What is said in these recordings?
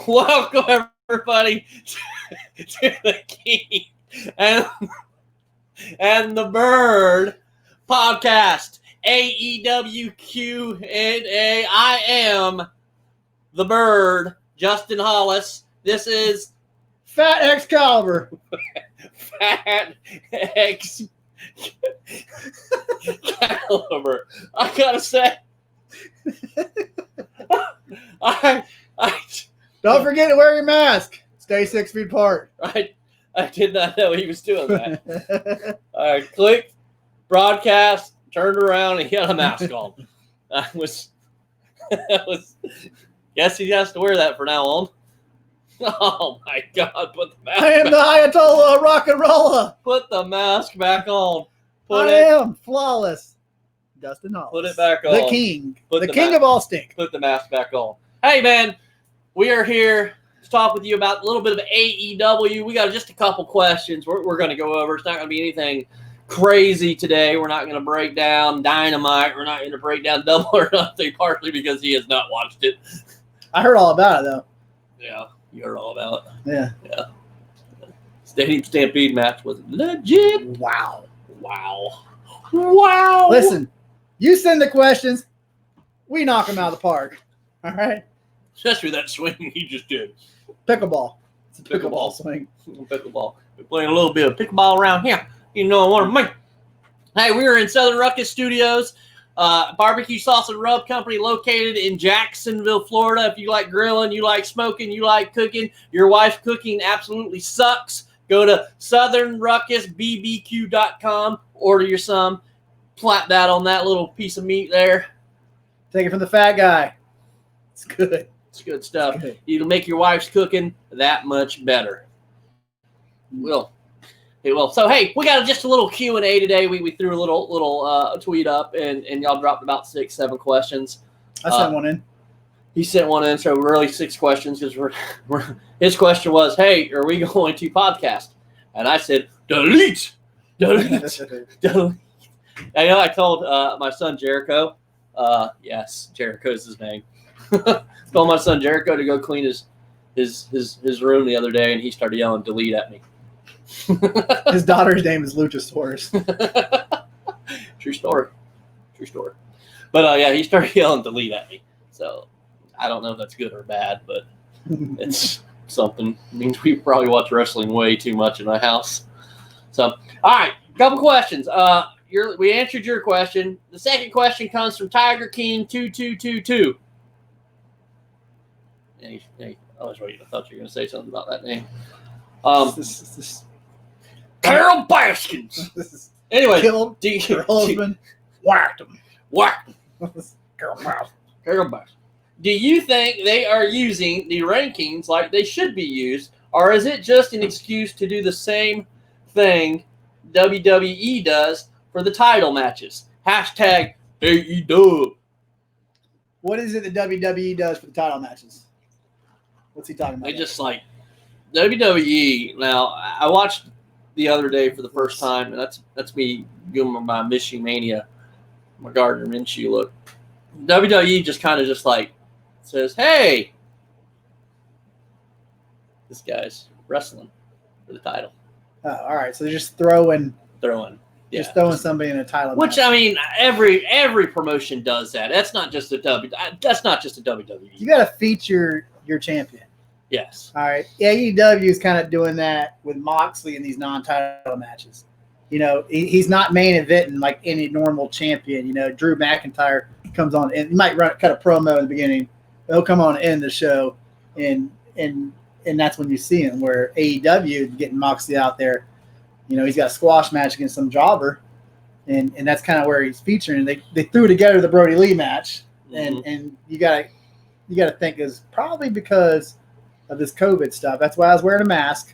Welcome, everybody, to the King and the Bird podcast. AEW Q&A. I am the Bird, Justin Hollis. This is Fat Excalibur. Fat Excalibur. I gotta say, Don't forget to wear your mask. Stay 6 feet apart. I did not know he was doing that. I clicked broadcast, turned around, and he had a mask on. Guess he has to wear that from now on. Oh my God! Put the mask. I am the Ayatollah of rock and rolla. Put the mask back on. I am flawless. Dustin Hollis. Put it back on. The king. The king of all stink. Put the mask back on. Hey man, we are here to talk with you about a little bit of AEW. We got just a couple questions we're going to go over. It's not going to be anything crazy today. We're not going to break down Dynamite. We're not going to break down Double or Nothing, partly because he has not watched it. I heard all about it though. Yeah, you heard all about it. Yeah. Stadium Stampede match was legit. Wow. Listen, you send the questions, we knock them out of the park. All right? especially that swing he just did. Pickleball. It's a Pickleball swing. Pickleball. We're playing a little bit of pickleball around here. You know what I mean. Hey, we are in Southern Ruckus Studios, barbecue sauce and rub company located in Jacksonville, Florida. If you like grilling, you like smoking, you like cooking, your wife's cooking absolutely sucks, go to southernruckusbbq.com, order your some, slap that on that little piece of meat there. Take it from the fat guy. It's good. It's good stuff. It's good. It'll make your wife's cooking that much better. It will. So, hey, we got just a little Q&A today. We threw a little tweet up, and y'all dropped about 6-7 questions. I sent one in. He sent one in, so really 6 questions because his question was, hey, are we going to podcast? And I said, delete. I know I told my son Jericho. Yes, Jericho's his name. Told my son Jericho to go clean his room the other day, and he started yelling delete at me. His daughter's name is Luchasaurus. True story. But yeah, he started yelling delete at me. So I don't know if that's good or bad, but it's something. It means we probably watch wrestling way too much in my house. So, all right, couple questions. We answered your question. The second question comes from Tiger King 2222. Hey, I thought you were going to say something about that name. Carol Baskins. Anyway, Killed her husband, whacked him. Carol Baskins. Do you think they are using the rankings like they should be used, or is it just an excuse to do the same thing WWE does for the title matches? Hashtag AEW. What is it that WWE does for the title matches? What's he talking about? They just like WWE. Now, I watched the other day for the first time, and that's me doing my Michigan Mania, my Gardner Minshew look. WWE just kind of just like says, "Hey, this guy's wrestling for the title." Oh, all right, so they're just throwing somebody in a title Which match. I mean, every promotion does that. That's not just a WWE. You got to feature your champion. Yes. All right. AEW is kind of doing that with Moxley in these non-title matches. You know, he's not main eventing like any normal champion. You know, Drew McIntyre comes on and he might cut a promo in the beginning. He'll come on and end the show, and that's when you see him. Where AEW getting Moxley out there, you know, he's got a squash match against some jobber, and that's kind of where he's featuring. They threw together the Brody Lee match, and you gotta think is probably because of this COVID stuff. That's why I was wearing a mask.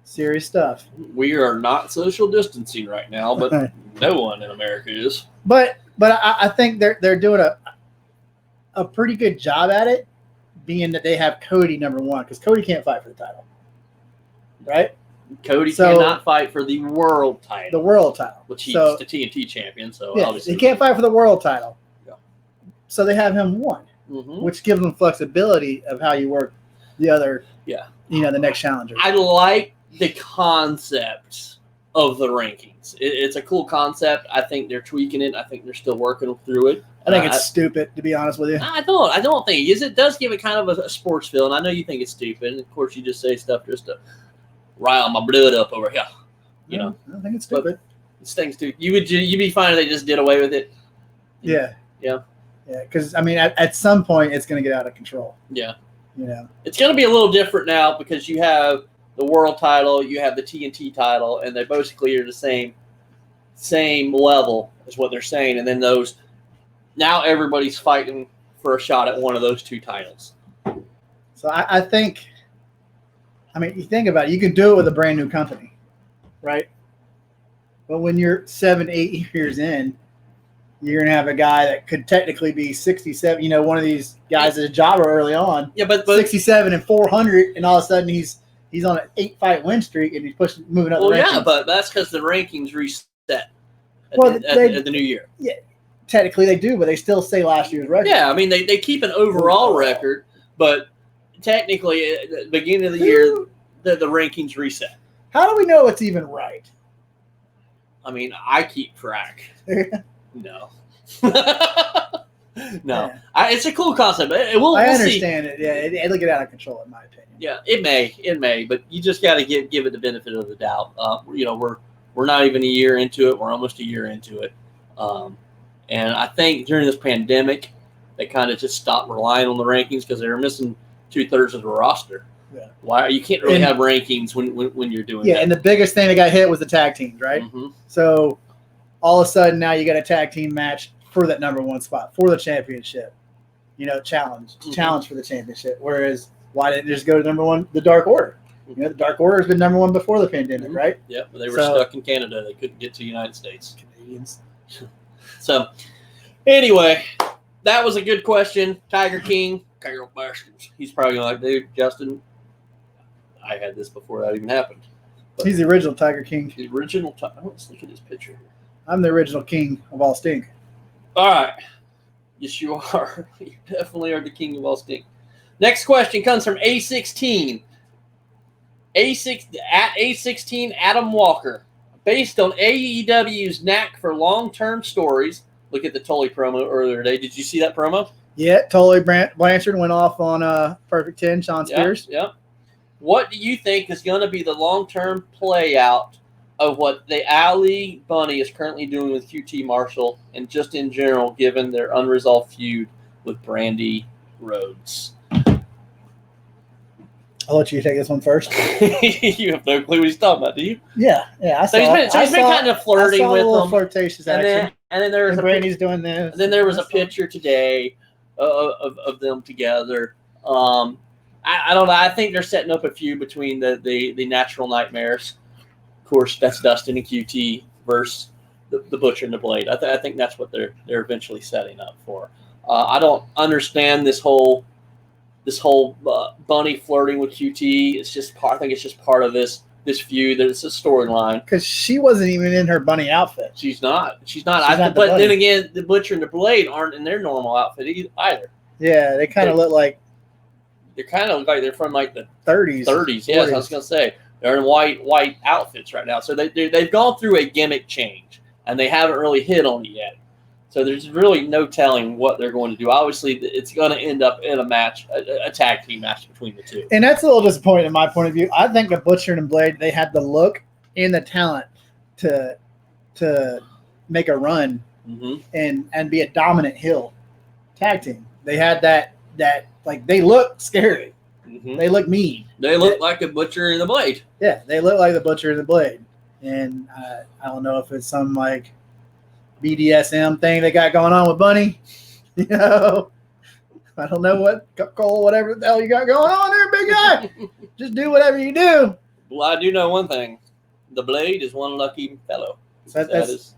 Serious stuff. We are not social distancing right now, but no one in America is. But I think they're doing a pretty good job at it, being that they have Cody number one, because Cody can't fight for the title, right? Cody cannot fight for the world title. The world title, which he's the TNT champion. So yeah, obviously he can't fight for the world title. Yeah. So they have him one. which gives them flexibility of how you work the other, Yeah. the next challenger. I like the concept of the rankings. It's a cool concept. I think they're tweaking it. I think they're still working through it. I think it's stupid, to be honest with you. I don't think it is. It does give it kind of a sports feel, and I know you think it's stupid. And of course, you just say stuff just to rile my blood up over here. I don't think it's stupid. It's things too. You'd be fine if they just did away with it. Yeah. Yeah. Yeah, because at some point it's going to get out of control. Yeah. It's going to be a little different now because you have the world title, you have the TNT title, and they basically are the same level is what they're saying. And then now everybody's fighting for a shot at one of those two titles. So I think, you think about it, you could do it with a brand new company, right? But when you're 7-8 years in, you're going to have a guy that could technically be 67, one of these guys that's a jobber early on. Yeah, but 67 and 400, and all of a sudden he's on an 8-fight win streak, and he's moving up the rankings. Yeah, but that's because the rankings reset at the new year. Yeah, technically they do, but they still say last year's record. Yeah, they keep an overall record, but technically at the beginning of the year, the rankings reset. How do we know it's even right? I keep track. No. No. Yeah. It's a cool concept. I understand it. Yeah, it'll get out of control, in my opinion. Yeah, it may, but you just got to give it the benefit of the doubt. We're not even a year into it. We're almost a year into it. And I think during this pandemic, they kind of just stopped relying on the rankings because they were missing 2/3 of the roster. Yeah. Why you can't really have rankings when you're doing that. Yeah, and the biggest thing that got hit was the tag teams, right? Mm-hmm. So all of a sudden now you got a tag team match for that number one spot for the championship. Challenge for the championship. Whereas why didn't it just go to number one, the Dark Order? The Dark Order has been number one before the pandemic, right? Yeah, but they were stuck in Canada. They couldn't get to the United States. Canadians. So, anyway, that was a good question. Tiger King, Carol Bastards. He's probably like, dude, Justin, I had this before that even happened. But he's the original Tiger King. The original Tiger. Let's look at his picture here. I'm the original king of all stink. All right. Yes, you are. You definitely are the king of all stink. Next question comes from A16. A16 Adam Walker. Based on AEW's knack for long-term stories. Look at the Tully promo earlier today. Did you see that promo? Yeah, Tully Blanchard went off on Perfect 10, Sean Spears. Yep. What do you think is going to be the long-term play out of what the Ali Bunny is currently doing with QT Marshall and just in general, given their unresolved feud with Brandy Rhodes? I'll let you take this one first. You have no clue what he's talking about, do you? Yeah. I saw. He's been kind of flirting with them. Flirtatious action. And then there was Brandy's doing this. And then there was a picture today of them together. I don't know. I think they're setting up a feud between the Natural Nightmares. Of course, that's Dustin and QT versus the Butcher and the Blade. I think that's what they're eventually setting up for. I don't understand this whole Bunny flirting with QT. I think it's just part of this feud. It's a storyline. Because she wasn't even in her bunny outfit. She's not. But then again, the Butcher and the Blade aren't in their normal outfit either. Yeah, they kind of look like they're kind of like they're from like the 30s. 30s. Yes, I was gonna say they're in white outfits right now. So they've gone through a gimmick change and they haven't really hit on it yet. So there's really no telling what they're going to do. Obviously, it's going to end up in a match, a tag team match between the two. And that's a little disappointing in my point of view. I think the Butcher and Blade, they had the look and the talent to make a run and be a dominant heel tag team. They had that like they look scary. Mm-hmm. They look mean. They look like the Butcher and the Blade. Yeah, they look like the Butcher and the Blade. And I don't know if it's some like BDSM thing they got going on with Bunny. I don't know what Cole, whatever the hell you got going on there, big guy. Just do whatever you do. Well, I do know one thing. The Blade is one lucky fellow. That is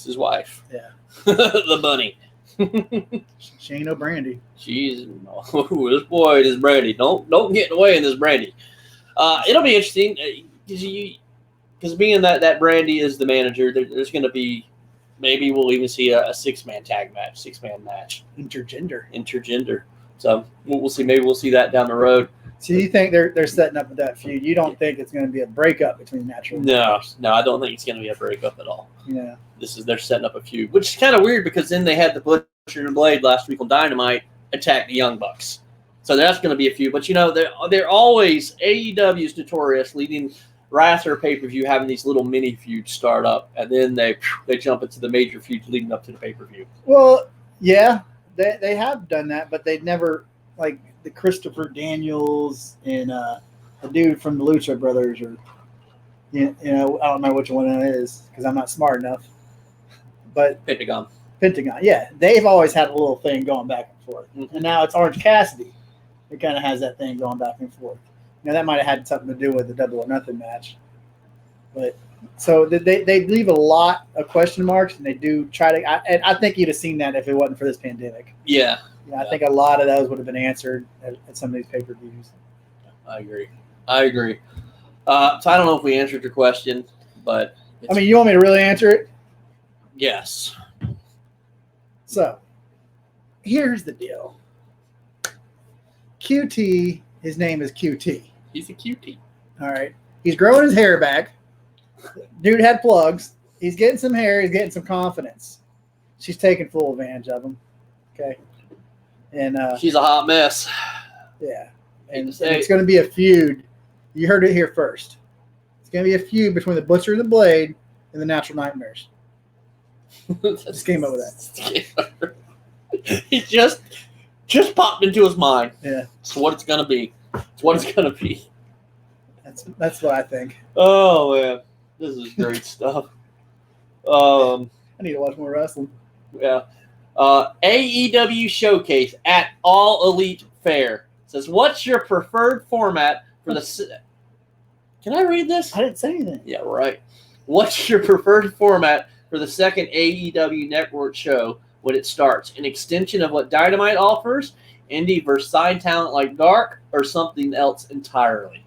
his wife. Yeah. The Bunny. She ain't no Brandy. This boy is Brandy. Don't get in the way in this Brandy. It'll be interesting because being that Brandy is the manager, there's going to be. Maybe we'll even see a 6-man tag match, 6-man match. Intergender. So we'll see. Maybe we'll see that down the road. So you think they're setting up that feud? You don't think it's going to be a breakup between Natural? And No, I don't think it's going to be a breakup at all. Yeah. They're setting up a feud, which is kind of weird because then they had the Butcher and Blade last week on Dynamite attack the Young Bucks. So that's going to be a feud. But, they're always, AEW is notorious, leading right after a pay-per-view, having these little mini feuds start up, and then they jump into the major feuds leading up to the pay-per-view. Well, yeah, they have done that, but they never, like the Christopher Daniels and the dude from the Lucha Brothers, or, I don't know which one that is because I'm not smart enough. But Pentagon, yeah, they've always had a little thing going back and forth, mm-hmm. and now it's Orange Cassidy who kind of has that thing going back and forth. That might have had something to do with the Double or Nothing match, but so they leave a lot of question marks, and they do try to. I think you'd have seen that if it wasn't for this pandemic. Yeah, I think a lot of those would have been answered at some of these pay-per-views. I agree. So I don't know if we answered your question, but you want me to really answer it? Yes. So, here's the deal. QT, his name is QT. He's a cutie. All right. He's growing his hair back. Dude had plugs. He's getting some hair. He's getting some confidence. She's taking full advantage of him. Okay. And she's a hot mess. Yeah. And it's going to be a feud. You heard it here first. It's going to be a feud between the Butcher and the Blade and the Natural Nightmares. Just came up with that. He just popped into his mind. Yeah. It's what it's going to be. It's what it's going to be. That's what I think. Oh, man. This is great stuff. I need to watch more wrestling. Yeah. AEW Showcase at All Elite Fair says, what's your preferred format for the... Can I read this? I didn't say anything. Yeah, right. What's your preferred format for the second AEW Network show when it starts? An extension of what Dynamite offers, indie versus signed talent like Dark, or something else entirely?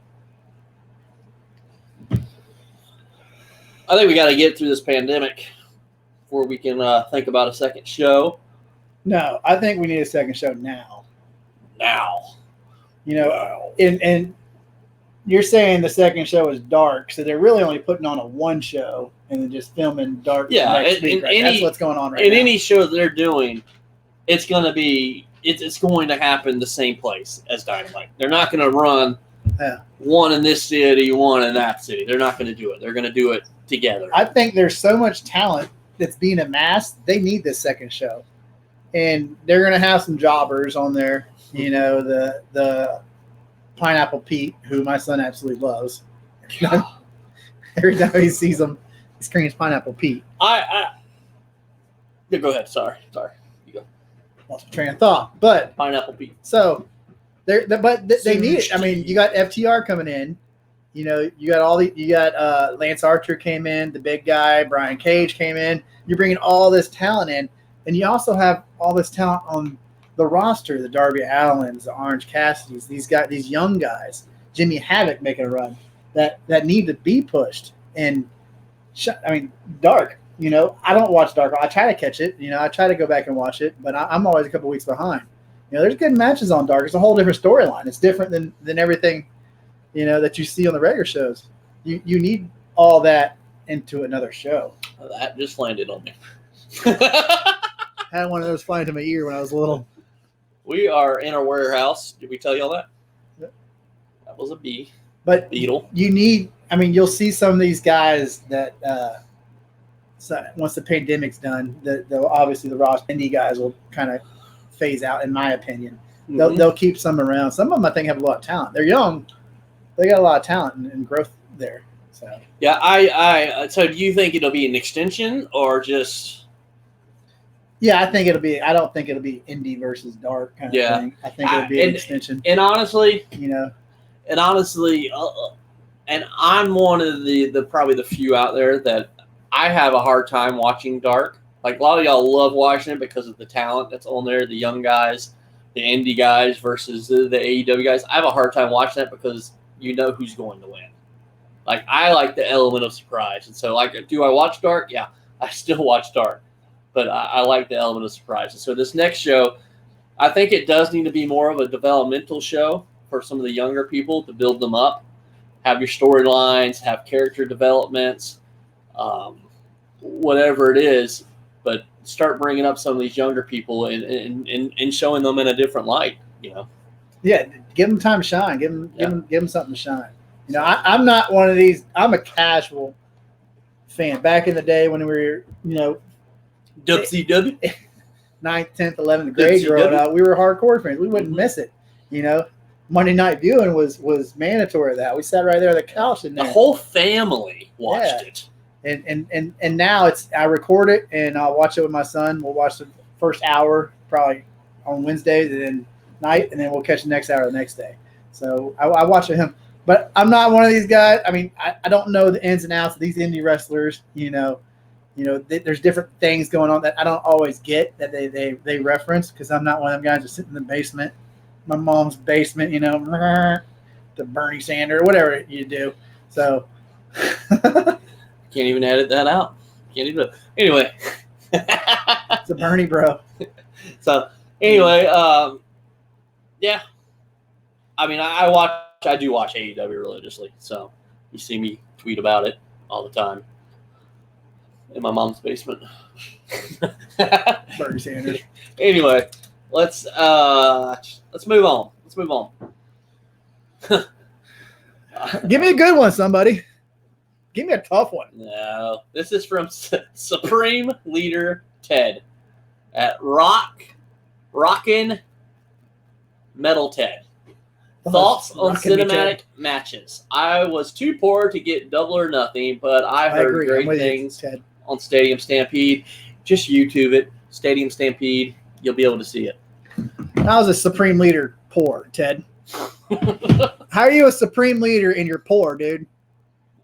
I think we got to get through this pandemic before we can think about a second show. No, I think we need a second show now. Now. And you're saying the second show is Dark, so they're really only putting on a one show and then just filming Dark next week, right? That's what's going on right now. In any show that they're doing, it's going to happen the same place as Dynamite. They're not going to run one in this city, one in that city. They're not going to do it. They're going to do it together. I think there's so much talent that's being amassed. They need this second show. And they're going to have some jobbers on there. The Pineapple Pete, who my son absolutely loves. Every time he sees him, he screams Pineapple Pete. Yeah, go ahead. Sorry. You go. Lost my train of thought. But Pineapple Pete. So, they need it. I mean, you got FTR coming in. You got Lance Archer came in, the big guy, Brian Cage came in. You're bringing all this talent in, and you also have all this talent on the roster, the Darby Allins, the Orange Cassidys, these young guys, Jimmy Havoc making a run that need to be pushed. And Dark, I don't watch Dark. I try to catch it. I try to go back and watch it, but I'm always a couple weeks behind. There's good matches on Dark. It's a whole different storyline. It's different than everything, that you see on the regular shows. You need all that into another show. That just landed on me. I had one of those fly into my ear when I was little. We are in our warehouse. Did we tell y'all that? Yep. That was a bee. But beetle. You'll see some of these guys that once the pandemic's done, obviously the Ross indie guys will kind of phase out, in my opinion. Mm-hmm. They'll keep some around. Some of them, I think, have a lot of talent. They're young. They got a lot of talent and growth there. So yeah, so do you think it'll be an extension or just... Yeah, I don't think it'll be indie versus Dark kind of thing. I think it'll be an extension. And honestly, and I'm one of the probably the few out there that I have a hard time watching Dark. Like, a lot of y'all love watching it because of the talent that's on there, the young guys, the indie guys versus the AEW guys. I have a hard time watching that because you know who's going to win. Like, I like the element of surprise. And so, do I watch Dark? Yeah, I still watch Dark. But I like the element of surprise. And so this next show, I think it does need to be more of a developmental show for some of the younger people to build them up. Have your storylines, have character developments, whatever it is. But start bringing up some of these younger people and showing them in a different light. Yeah, give them time to shine. Give them something to shine. I'm not one of these. I'm a casual fan. Back in the day when we were, WCW 9th, 10th, 11th grade growing up, we were hardcore fans. We wouldn't miss it. Monday night viewing was mandatory. That we sat right there on the couch and the whole family watched it. And now I record it and I'll watch it with my son. We'll watch the first hour probably on Wednesdays and then night, and then we'll catch the next hour the next day. So I watch with him. But I'm not one of these guys. I mean, I don't know the ins and outs of these indie wrestlers. There's different things going on that I don't always get that they reference, because I'm not one of them guys that sit in the basement, my mom's basement, the Bernie Sanders, whatever you do. So can't even edit that out. Can't even. Anyway, it's a Bernie bro. So anyway, yeah. I mean, I do watch AEW religiously, so you see me tweet about it all the time in my mom's basement. Bernie Sanders. Anyway, let's move on. Let's move on. Give me a good one, somebody. Give me a tough one. No, this is from Supreme Leader Ted at Rockin' Metal Ted. Thoughts on cinematic matches? I was too poor to get Double or Nothing, but I heard great things on Stadium Stampede. Just YouTube it, Stadium Stampede. You'll be able to see it. How's a Supreme Leader poor, Ted? How are you a Supreme Leader and you're poor, dude?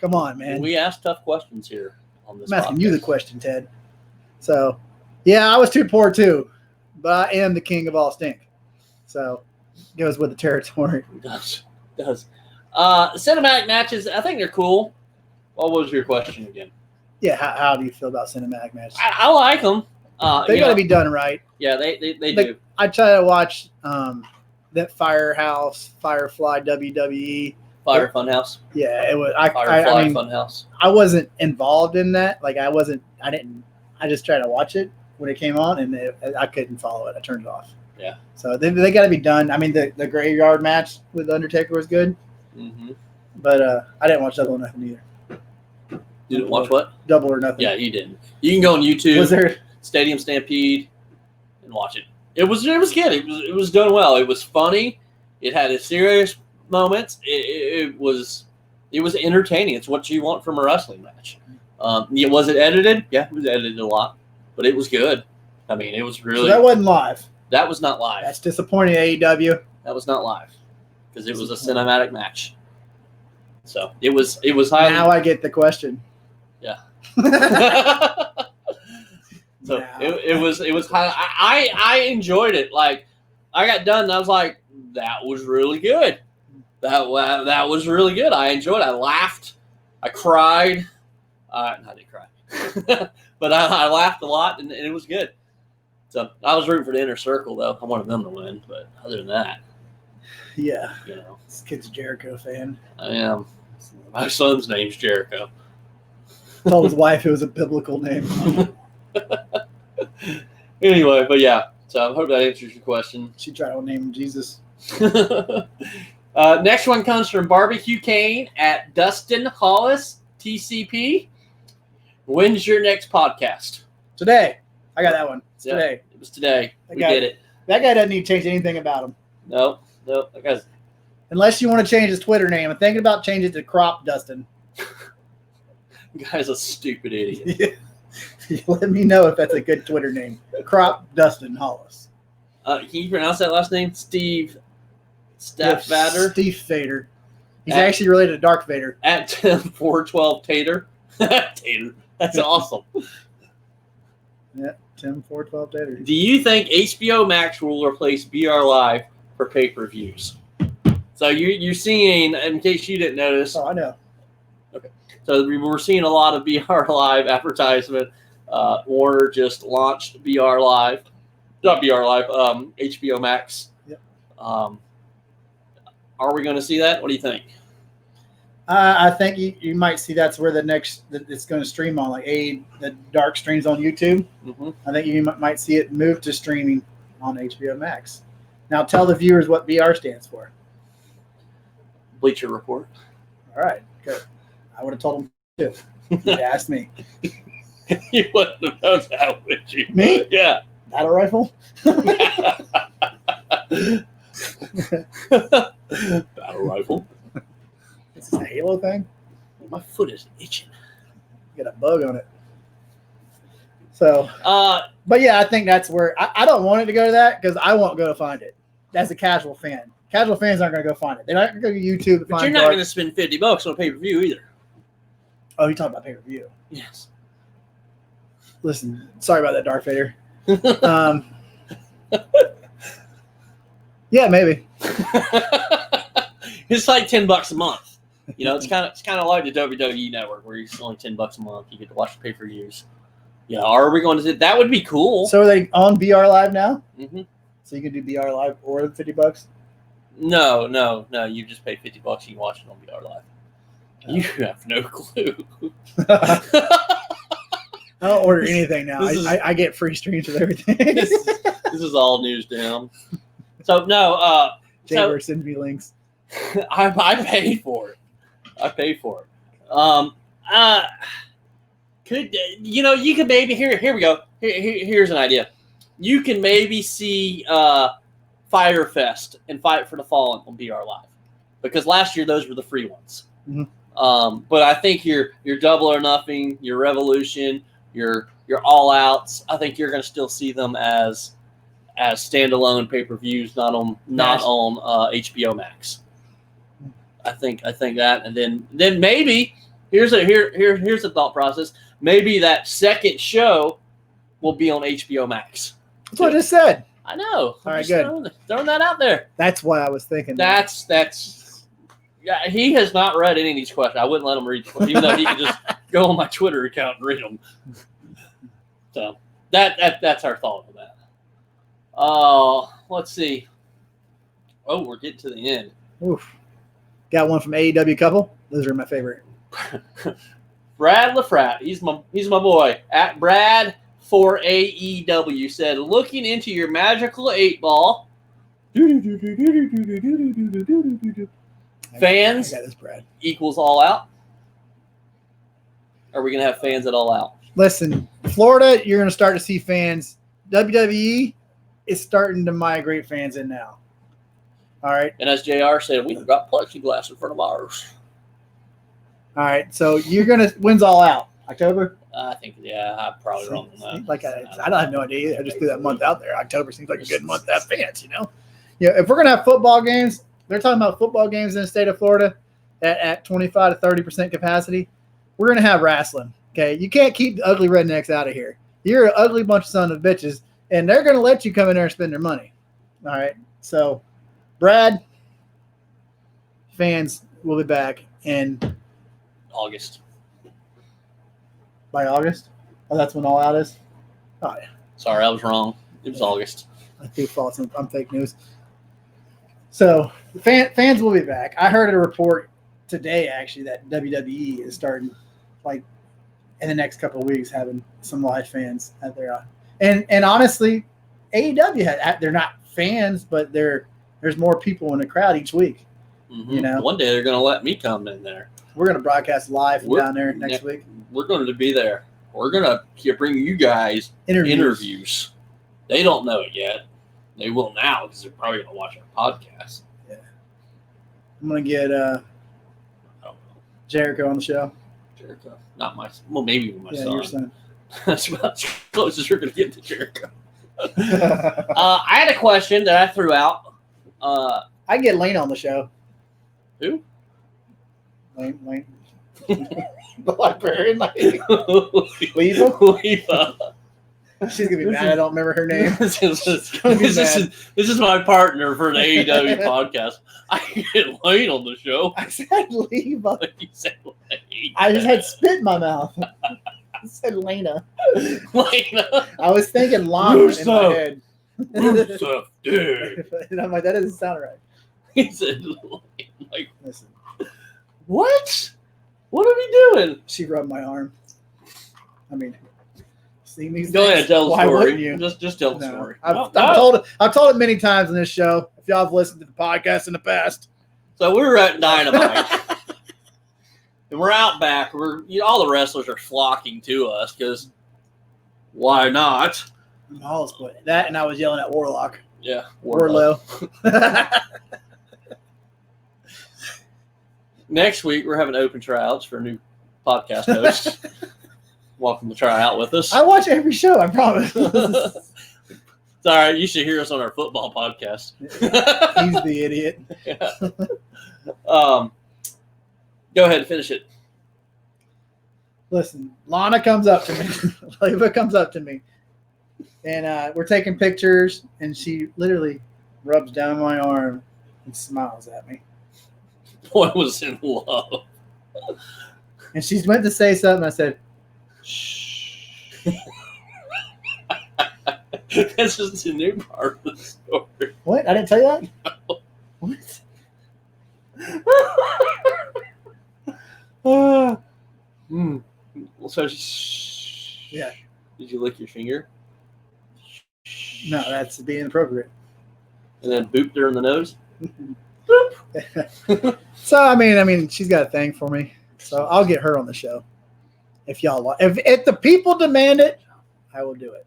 Come on, man. We ask tough questions here on this. I'm asking you the question, Ted. So, yeah, I was too poor too, but I am the king of all stink. So, goes with the territory. It does. Cinematic matches, I think they're cool. What was your question again? Yeah, how do you feel about cinematic matches? I like them. They got to be done right. Yeah, they do. I try to watch that Firefly WWE. Fire Funhouse. Yeah, it was. Firefly Funhouse. I wasn't involved in that. Like I just tried to watch it when it came on, and I couldn't follow it. I turned it off. Yeah. So they got to be done. I mean, the graveyard match with Undertaker was good. Mm-hmm. But I didn't watch Double or Nothing either. You didn't watch what? Double or Nothing. Yeah, you didn't. You can go on YouTube. Was there Stadium Stampede and watch it? It was good. It was done well. It was funny. It had its serious moments. It was entertaining. It's what you want from a wrestling match. Was it edited? Yeah, it was edited a lot, but it was good. I mean, it was really. So that wasn't live. That was not live. That's disappointing, AEW. That was not live because it was a cinematic match. So it was high. Now I get the question. Yeah. So it was high. I enjoyed it. Like I got done and I was like, that was really good. That was really good. I enjoyed it. I laughed. I cried. I didn't cry, but I laughed a lot and it was good. So I was rooting for the Inner Circle though. I wanted them to win, but other than that, yeah, this kid's a Jericho fan. I am. My son's name's Jericho. Told his wife it was a biblical name. Anyway, but yeah. So I hope that answers your question. She tried to name him Jesus. Next one comes from Barbecue Kane at Dustin Hollis, TCP. When's your next podcast? Today. I got that one. It's today. It was today. We did it. That guy doesn't need to change anything about him. No. That guy's... Unless you want to change his Twitter name. I'm thinking about changing it to Crop Dustin. The guy's a stupid idiot. Let me know if that's a good Twitter name. Crop Dustin Hollis. Can you pronounce that last name? Steve Vader? Steve Vader. He's actually related to Dark Vader. At 412 Tater. Tater. That's awesome. Yeah, Tim 412 Tater. Do you think HBO Max will replace BR Live for pay-per-views? So you're seeing, in case you didn't notice. Oh, I know. Okay. So we're seeing a lot of BR Live advertisement. Warner just launched BR Live. not BR Live, HBO Max. Yep. Are we going to see that? What do you think? I think you might see that's where it's going to stream on, like the dark streams on YouTube. Mm-hmm. I think you might see it move to streaming on HBO Max. Now tell the viewers what BR stands for. Bleacher Report. All right, good. I would have told them too. You'd asked me. You wouldn't have known that, would you? Me? Yeah. Battle rifle? Battle rifle. This is a Halo thing? My foot is itching. Got a bug on it. So, Uh, but yeah, I think that's where I don't want it to go to that because I won't go to find it. As a casual fan. Casual fans aren't going to go find it. They're not going to go to YouTube to but find you're not going to spend $50 on a pay-per-view either. Oh, you're talking about pay-per-view. Yes. Listen, sorry about that, Darth Vader. Yeah, maybe. It's like $10 a month. You know, it's kind of like the WWE network where it's only $10 a month. You get to watch the pay-per-views. Yeah, are we going to do that? Would be cool. So are they on BR Live now? Mm-hmm. So you can do BR Live or $50? No. You just pay $50. You can watch it on BR Live. You have no clue. I don't order anything now. This is- I get free streams with everything. this is all news to him. So no, Jaber sends me links. I paid for it. Could you could maybe here we go. Here's an idea. You can maybe see Firefest and Fight for the Fallen on BR Live because last year those were the free ones. Mm-hmm. But I think your Double or Nothing, your Revolution, your All Outs, I think you're going to still see them as standalone pay-per-views, not on HBO Max. I think that, and then maybe here's a thought process. Maybe that second show will be on HBO Max. That's what I just said. I know. All right, good. Throwing that out there. That's what I was thinking. That's. Yeah, he has not read any of these questions. I wouldn't let him read, even though he could just go on my Twitter account and read them. So that's our thought on that. Let's see. Oh, we're getting to the end. Oof. Got one from AEW couple. Those are my favorite. Brad LaFrat, he's my boy. At Brad for AEW said, looking into your magical 8-ball. Fans I got this, Brad. equals All Out. Are we gonna have fans at All Out? Listen, Florida, you're going to start to see fans. WWE is starting to migrate fans in now. All right. And as JR said, we've got plexiglass in front of ours. All right. So you're going to, when's All Out? October? I think, I'm probably wrong on that. Like I don't have no idea. I just threw that month out there. October seems like a good month to have fans, you know? Yeah. If we're going to have football games, they're talking about football games in the state of Florida at 25 to 30% capacity. We're going to have wrestling. Okay, you can't keep the ugly rednecks out of here. You're an ugly bunch of sons of bitches, and they're going to let you come in there and spend their money. All right, so Brad, fans will be back in August. By August? Oh, that's when All Out is? Oh, yeah. Sorry, I was wrong. It was August. I do false. I'm fake news. So fans will be back. I heard a report today, actually, that WWE is starting, like, in the next couple of weeks, having some live fans out there. And honestly, AEW they're not fans, but there's more people in the crowd each week. Mm-hmm. You know, one day they're going to let me come in there. We're going to broadcast live from down there next week. We're going to be there. We're going to bring you guys interviews. They don't know it yet. They will now because they're probably going to watch our podcast. Yeah. I'm going to get Jericho on the show. Jericho. Not my – well, maybe my son. Your son. That's about as close as you're going to get to Jericho. I had a question that I threw out. I get Lane on the show. Who? Lane. The librarian. Leva? She's going to be mad I don't remember her name. This is my partner for an AEW podcast. I get Lane on the show. I said Leva. You said Lane. I just had spit in my mouth. I said Lena. Lena. I was thinking llama in my head. Rusev Day. And I'm like, that doesn't sound right. He said, like, Listen, what? What are we doing? she rubbed my arm. I mean, seeing these Go things, ahead, tell the why story. wouldn't you? Just tell the No. story. I've told it many times on this show. If y'all have listened to the podcast in the past. So we were at Dynamite. And we're out back. All the wrestlers are flocking to us because why not? That and I was yelling at Warlock. Yeah. Warlow. Next week, we're having open tryouts for a new podcast host. Welcome to try out with us. I watch every show, I promise. It's all right. You should hear us on our football podcast. He's the idiot. Yeah. Go ahead and finish it. Listen, Lana comes up to me. Leva comes up to me. And we're taking pictures, and she literally rubs down my arm and smiles at me. Boy was in love. And she went to say something. I said, shh. That's just a new part of the story. What? I didn't tell you that? No. What? So, Yeah. Did you lick your finger? No, that's being inappropriate. And then booped her in the nose? So I mean, she's got a thing for me. So I'll get her on the show. If if the people demand it, I will do it.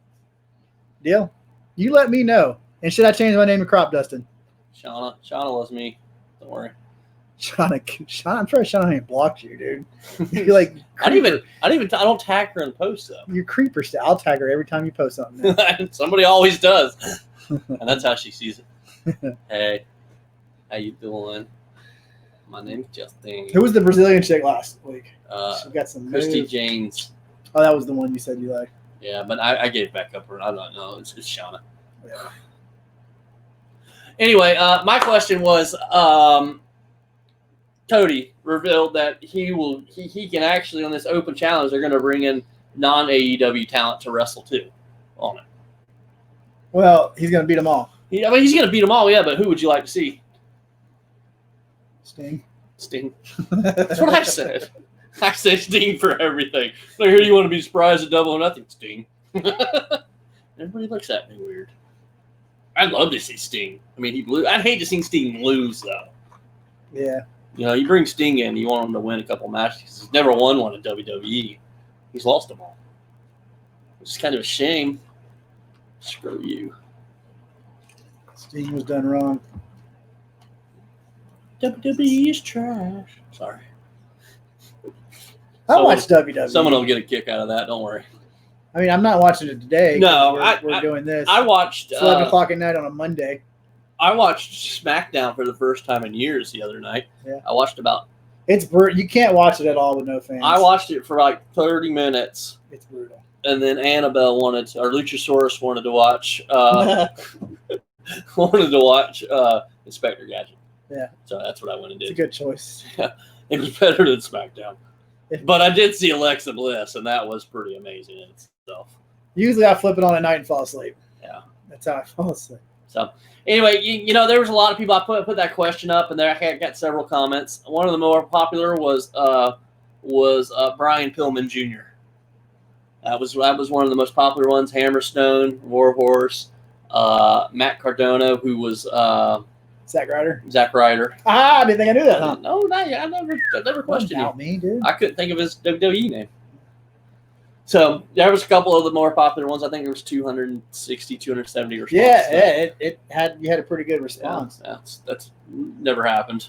Deal? You let me know. And should I change my name to Crop Dustin? Shauna loves me. Don't worry. Shauna, I'm sure Shauna ain't blocked you, dude. You're like, I don't tag her in posts though. You're creeper still. I'll tag her every time you post something. Somebody always does, and that's how she sees it. Hey, how you doing? My name's Justin. Who was the Brazilian chick last week? She got some Christy moves. Janes. Oh, that was the one you said you liked. Yeah, but I gave back up her. I don't know. It's Shauna. Yeah. Anyway, my question was, Cody revealed that he can actually on this open challenge they're going to bring in non-AEW talent to wrestle too on it. Well, he's going to beat them all. He's going to beat them all, yeah. But who would you like to see? Sting. That's what I said. I say Sting for everything. Like, here you want to be surprised at Double or Nothing, Sting. Everybody looks at me weird. I'd love to see Sting. I mean, I'd hate to see Sting lose though. Yeah. You know, you bring Sting in, you want him to win a couple matches. He's never won one in WWE. He's lost them all. Which is kind of a shame. Screw you. Sting was done wrong. WWE is trash. Sorry. I watched WWE. Someone will get a kick out of that. Don't worry. I mean, I'm not watching it today. No, we're doing this. I watched. It's 11 o'clock at night on a Monday. I watched SmackDown for the first time in years the other night. Yeah. I watched about. It's brutal. You can't watch it at all with no fans. I watched it for like 30 minutes. It's brutal. And then Annabelle or Luchasaurus wanted to watch. Inspector Gadget. Yeah. So that's what I went and did. It's a good choice. Yeah, it was better than SmackDown. But I did see Alexa Bliss, and that was pretty amazing in itself. Usually I flip it on at night and fall asleep. Yeah. That's how I fall asleep. So, anyway, you know, there was a lot of people. I put that question up, and there I got several comments. One of the more popular was Brian Pillman Jr. That was one of the most popular ones. Hammerstone, Warhorse, Matt Cardona, who was Zack Ryder. Ah, I didn't think I knew that, huh? No, not yet. I never questioned him. Me, dude. I couldn't think of his WWE name. So there was a couple of the more popular ones. I think there was 260, 270 responses. Yeah, you had a pretty good response. Yeah, that's never happened.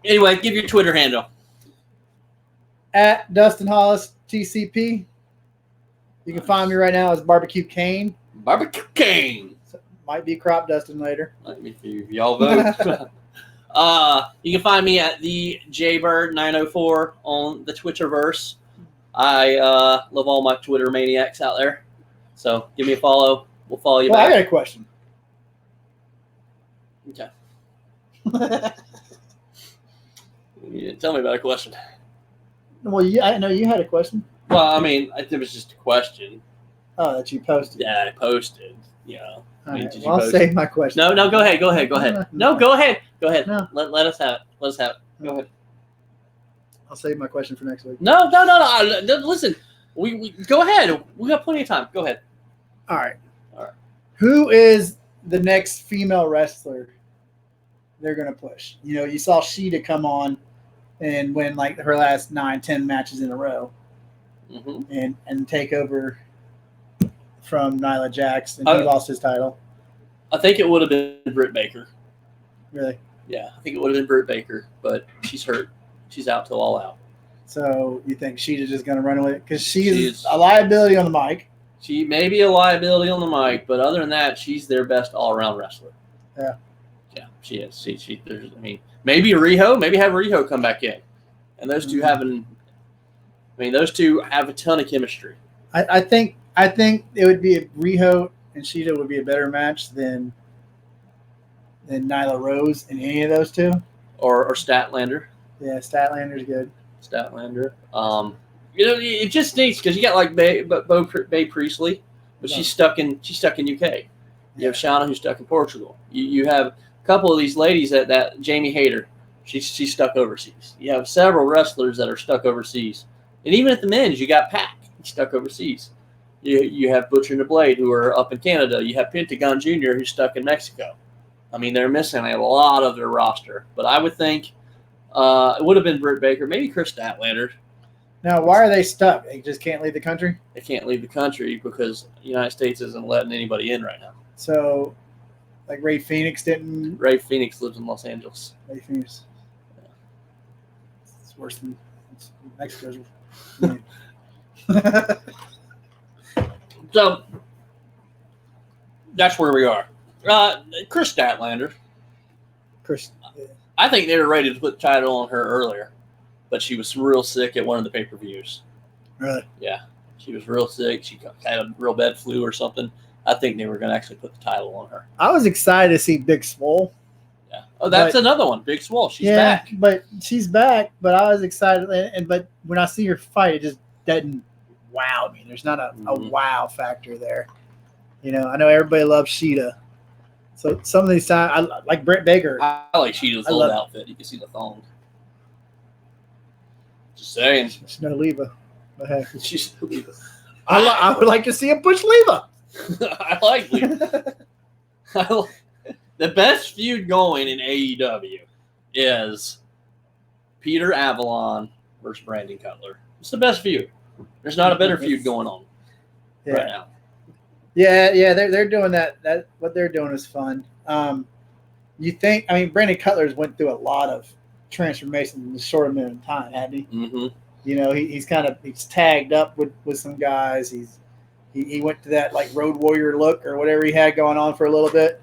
Anyway, give your Twitter handle. At Dustin Hollis TCP. You can find me right now as Barbecue Kane. Barbecue Kane. Might be Crop Dustin later. If y'all vote. You can find me at the JBird904 on the Twitterverse. I love all my Twitter maniacs out there. So give me a follow. We'll follow you back. I got a question. Okay. You didn't tell me about a question. Well, I know you had a question. Well, I mean, it was just a question. Oh, that you posted. Yeah, I posted. All Did right. you Well, I'll post? save my question. No, go ahead. No, go ahead. No. Let us have it. Go ahead. I'll save my question for next week. No. Listen, we go ahead. We got plenty of time. Go ahead. All right. All right. Who is the next female wrestler they're going to push? You saw Sheeta come on and win like her last 9-10 matches in a row, and take over from Nyla Jax, and he lost his title. I think it would have been Britt Baker. Really? Yeah, I think it would have been Britt Baker, but she's hurt. She's out till All Out. So you think Sheeta's just going to run away? Because she's a liability on the mic. She may be a liability on the mic, but other than that, she's their best all-around wrestler. Yeah. Yeah, she is. Maybe Riho. Maybe have Riho come back in, and those two those two have a ton of chemistry. I think it would be Riho and Sheeta would be a better match than Nyla Rose in any of those two. Or Statlander. Yeah, Statlander's good. Statlander. It just needs, because you got like Bae Priestley, but she's stuck in UK. You have Shauna, who's stuck in Portugal. You have a couple of these ladies that Jamie Hayter, she's stuck overseas. You have several wrestlers that are stuck overseas, and even at the men's, you got Pac, he's stuck overseas. You have Butcher and the Blade, who are up in Canada. You have Pentagon Jr., who's stuck in Mexico. I mean, they're missing a lot of their roster, but I would think it would have been Britt Baker, maybe Chris Statlander. Now, why are they stuck? They just can't leave the country? They can't leave the country because the United States isn't letting anybody in right now. So, like Ray Phoenix didn't. Ray Phoenix lives in Los Angeles. Ray Phoenix. Yeah. It's worse than Mexico's. So, that's where we are. Chris Statlander. I think they were ready to put the title on her earlier, but she was real sick at one of the pay-per-views. Really? Yeah. She was real sick. She had a real bad flu or something. I think they were going to actually put the title on her. I was excited to see Big Swole. Yeah. Oh, that's another one. Big Swole. She's back. But she's back. But I was excited. But when I see her fight, it just doesn't wow me. There's not a wow factor there. I know everybody loves Sheeta. So some of these times, I like Britt Baker. I like Sheeta's old outfit. You can see the thong. Just saying. She's no Leva. But hey. She's no Leva. I would like to see him push Leva. I like Leva. The best feud going in AEW is Peter Avalon versus Brandon Cutler. It's the best feud. There's not a better feud going on right now. Yeah, they're doing that. That what they're doing is fun. You think? I mean, Brandon Cutler's went through a lot of transformation in a short amount of time, hadn't he? Mm-hmm. He's tagged up with some guys. He went to that like Road Warrior look or whatever he had going on for a little bit.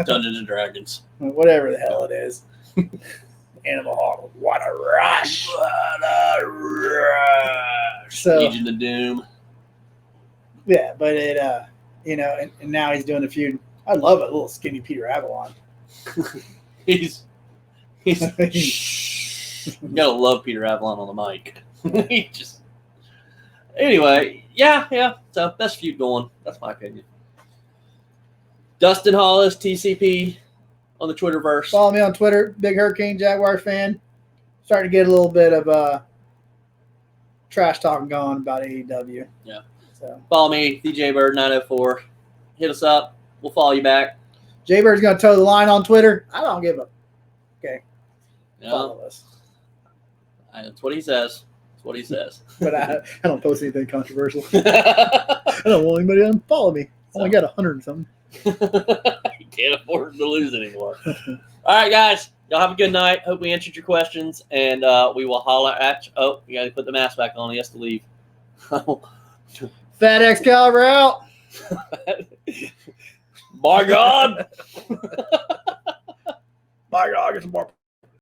Dungeons and Dragons, whatever the hell it is. Animal Hall. What a rush! So, Legion of Doom. Yeah, but it, and now he's doing a feud. I love it, little skinny Peter Avalon. he's you gotta love Peter Avalon on the mic. He just anyway, yeah. So best feud going. That's my opinion. Dustin Hollis, TCP, on the Twitterverse. Follow me on Twitter, Big Hurricane Jaguar fan. Starting to get a little bit of trash talking going about AEW. Yeah. So follow me, DJ Bird 904. Hit us up. We'll follow you back. Jay Bird's gonna toe the line on Twitter. I don't give a. Okay. No. Follow us. That's what he says. That's what he says. But I don't post anything controversial. I don't want anybody to unfollow me. I only got 100 and something. You can't afford to lose anymore. All right, guys. Y'all have a good night. Hope we answered your questions, and we will holler at you. Oh, you got to put the mask back on. He has to leave. Fat Excalibur out. By God. By God, get some more.